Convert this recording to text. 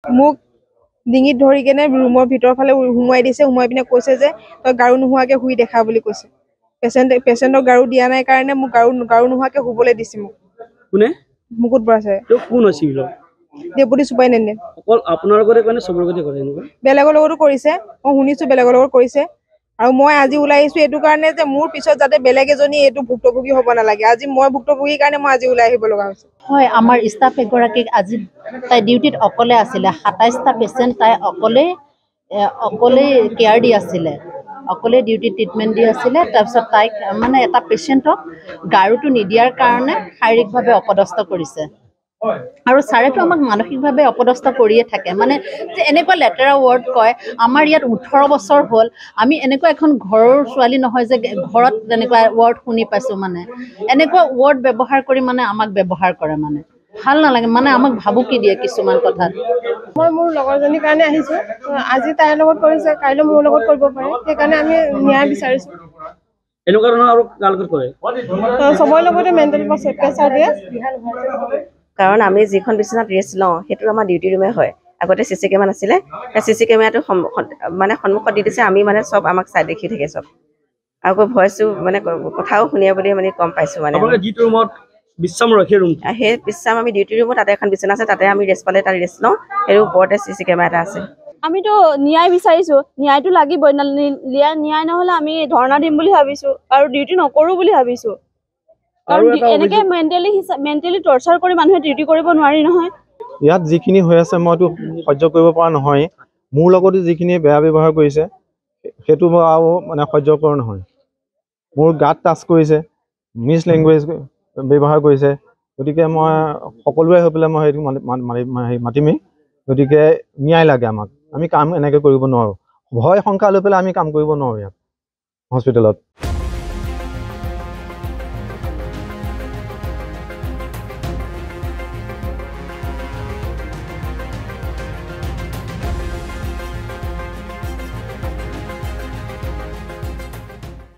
মোক ডিঙিত ধৰি কেনে ৰুমৰ ভিতৰ ফালে সোমোৱাই দিছে, সোমোৱাই পিনে কৈছে যে তই গাৰু নোহোৱাকে শুই দেখা বুলি কৈছে। পেচেণ্টক গাৰু দিয়া নাই কাৰণে মোক গাৰু নোহোৱাকে শুবলৈ দিছে মোক। কোনে? মুকুট বৰা ছাৰে। কোন আছিল? Deputy superintendent. অকল আপোনাৰ লগতে কৰে নে চবৰ লগতে কৰে এনেকুৱা? বেলেগৰ লগতো কৰিছে, মই শুনিছো বেলেগৰ লগত কৰিছে। আৰু মই আজি ওলাই আহিছো এইটো কাৰণে যে মোৰ পিছত যাতে বেলেগ এজনী এইটো ভুক্তভোগী হ'ব নালাগে। আজি মই ভুক্তভোগীৰ কাৰণে মই আজি ওলাই আহিব লগা হৈছে। হয়, আমাৰ ষ্টাফ এগৰাকীক আজি তাই ডিউটিত অকলে আছিলে। ২৭টা পেচেণ্ট তাই অকলে কেয়াৰ দি আছিলে, অকলে ডিউটিত ট্ৰিটমেণ্ট দি আছিলে। তাৰপিছত তাইক মানে এটা পেচেণ্টক গাৰুটো নিদিয়াৰ কাৰণে শাৰীৰিকভাৱে অপদস্থ কৰিছে। আৰু ছাৰেতো আমাক মানসিকভাৱে অপদস্থ কৰিয়ে থাকে, মানে যে এনেকুৱা লেতেৰা ৱৰ্ড কয়। আমাৰ ইয়াত ১৮ বছৰ হ'ল, আমি এনেকুৱা এখন ঘৰৰ ছোৱালী নহয় যে ঘৰত তেনেকুৱা ৱৰ্ড শুনি পাইছোঁ। মানে এনেকুৱা ৱৰ্ড ব্যৱহাৰ কৰি মানে আমাক ব্যৱহাৰ কৰে, মানে ভাল নালাগে, মানে আমাক ভাবুকি দিয়ে কিছুমান কথাত। মই মোৰ লগৰজনীৰ কাৰণে আহিছো, আজি তাইৰ লগত কৰিছে, কাইলৈ মোৰ লগত কৰিব পাৰে, সেইকাৰণে আমি ন্যায় বিচাৰিছো। এনেকুৱা ধৰণৰ আৰু কাৰ লগত কৰে? চবৰে লগতে মেণ্টেল প্ৰেছাৰ দিয়ে। কাৰণ আমি যিখন বিচনাত ৰেষ্ট লওঁ সেইটো আমাৰ ডিউটি ৰুমে হয়। আগতে CC কেমেৰা নাছিলে, সেই CC কেমেৰাটো মানে সন্মুখত দি দিছে। আমি মানে চব আমাক চাই দেখি থাকে চব, আকৌ ভইচো মানে কথাও শুনিয়ে বুলি মানে গম পাইছোঁ। মানে যিটো ৰুমত বিশ্ৰাম ৰখে ৰুম, সেই বিশ্ৰাম আমি ডিউটি ৰুমত তাতে এখন বিচনা আছে, তাতে আমি ৰেষ্ট পালে তাত ৰেষ্ট লওঁ। সেইটো ওপৰতে CC কেমেৰা এটা আছে। আমিতো ন্যায় বিচাৰিছো, ন্যায়টো লাগিবই। ন্যায় নহ'লে আমি ধৰ্ণা দিম বুলি ভাবিছো আৰু ডিউটি নকৰো বুলি ভাবিছো। কাৰণ এনেকে মেণ্টেলি টৰ্চাৰ কৰি মানুহে ডিউটি কৰিব নোৱাৰি নহয়। ইয়াত যিখিনি হৈ আছে মইতো সহ্য কৰিব পৰা নহয়। মোৰ লগতো যিখিনি বেয়া ব্যৱহাৰ কৰিছে সেইটো আৰু মানে সহ্যকৰ নহয়। মোৰ গাত টাচ কৰিছে, মিছ লেংগুৱেজ ব্যৱহাৰ কৰিছে। গতিকে মই সকলোৱে হৈ পেলাই মই সেইটো মাতিমেই। গতিকে ন্যায় লাগে আমাক, আমি কাম এনেকৈ কৰিব নোৱাৰোঁ। ভয় শংকা লৈ পেলাই আমি কাম কৰিব নোৱাৰোঁ ইয়াত হস্পিটেলত।